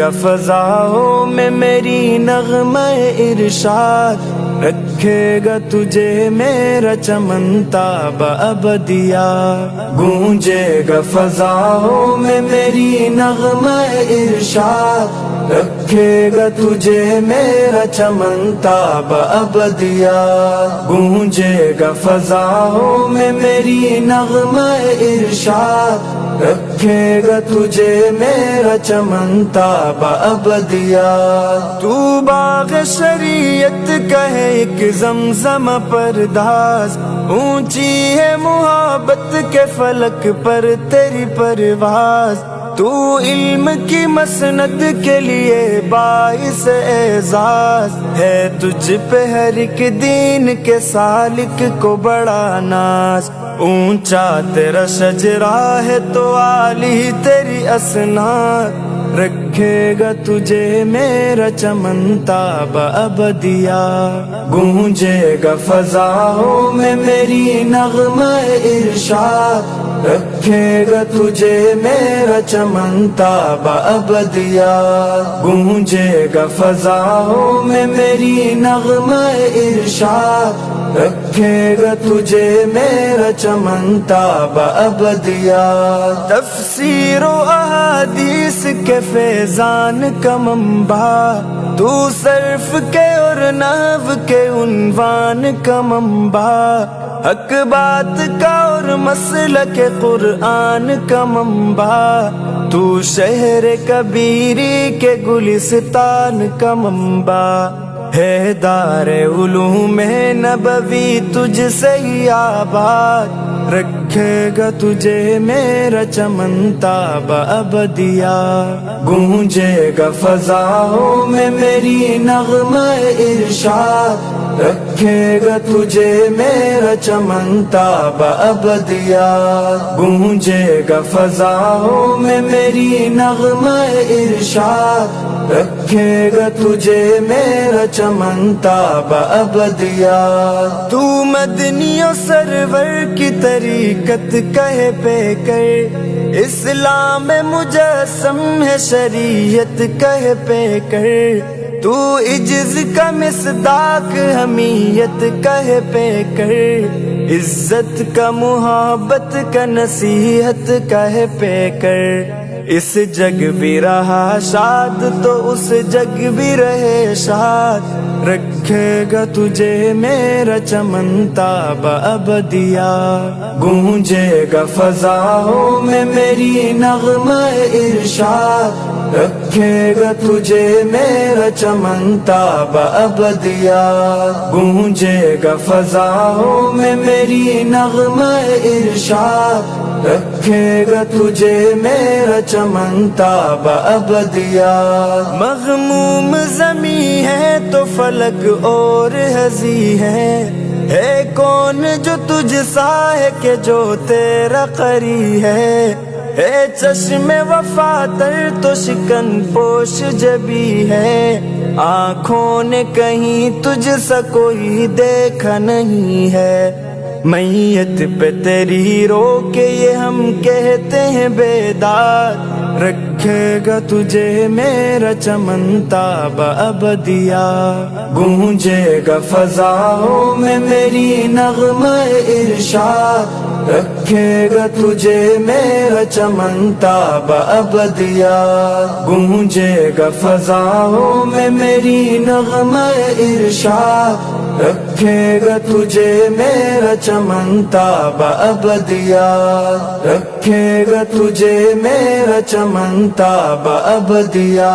گا فضاؤں میں میری نغمہ ارشاد، رکھے گا تجھے میرا چمن تاب ابدیا، گونجے گا فضاؤں میں میری نغمہ ارشاد، رکھے گا تجھے میرا چمن تاب ابدیا، گونجے گا فضاؤں میں میری نغمہ ارشاد، رکھے گا تجھے میرا چمن تاب ابدیا۔ تو باغ شریعت کا ہے ایک زمزم پرداز، اونچی ہے محبت کے فلک پر تیری پرواز، تو علم کی مسند کے لیے باعث اعزاز ہے، تجھ پہ ہر ایک دین کے سالک کو بڑا ناز، اونچا تیرا شجرہ ہے تو عالی تیری اسناد، رکھے گا تجھے میرا چمن تاب ابدیا، گونجے گا فضاؤں میں میری نغمہ ارشاد، رکھے گا تجھے میرا چمن تاب ابدیا، گونجے گا فضاؤں میں میری نغمہ ارشاد، رکھے گا تجھے میرا چمن تاب ابدیا۔ تفسیر و احادیث کے فیضان کا منبع، تو صرف کے اور نحو کے عنوان کا منبع، حق بات کا اور مسلک قرآن کا منبع، تو شہر کبیری کے گلستان کا منبع، ہے دار علوم نبوی تجھ سے ہی آباد، رکھے گا تجھے میرا چمن تاب ابدیا، گونجے گا فضاؤں میں میری نغمہ ارشاد، رکھے گا تجھے میرا چمن تاب ابدیا، گونجے گا فضاؤں میں میری نغمہ ارشاد، رکھے گا تجھے میرا چمن تاب ابدیا۔ تو مدنی و سرور کی طریقت کہے پہ کر، اسلام مجسم ہے شریعت کہے پہ کر، تو عجز کا مصداق حمیت کہے پہ کر، عزت کا محبت کا نصیحت کہے پہ کر، اس جگ بھی رہا شاد تو اس جگ بھی رہے شاد، رکھے گا تجھے میرا چمن تاب ابدیا، گونجے گا فضاؤں میں میری نغمہ ارشاد، رکھے گا تجھے میرا چمن تاب ابدیا، گونجے گا فضاؤں میں میری نغمہ ارشاد، رکھے گا تجھے میرا چمن تاب ابدیا۔ مغموم زمیں ہے تو فلک اور ہزی ہے کون جو تجھ سا ہے کہ جو تیرا قری ہے چشم وفا تر تو شکن پوش جبی ہے، آنکھوں نے کہیں تجھ سا کوئی دیکھا نہیں ہے، میت پہ تیری رو کے یہ ہم کہتے ہیں بیداد، رکھے گا تجھے میرا چمن تاب ابدیا، گونجے گا فضاؤں میں میری نغمہ ارشاد، رکھے گا تجھے میرا چمن تاب ابدیا، گونجے گا فضاؤں میں میری نغمہ ارشاد، رکھے گا تجھے میرا چمن تاب ابدیا، رکھے گا تجھے میرا چمن تاب ابدیا۔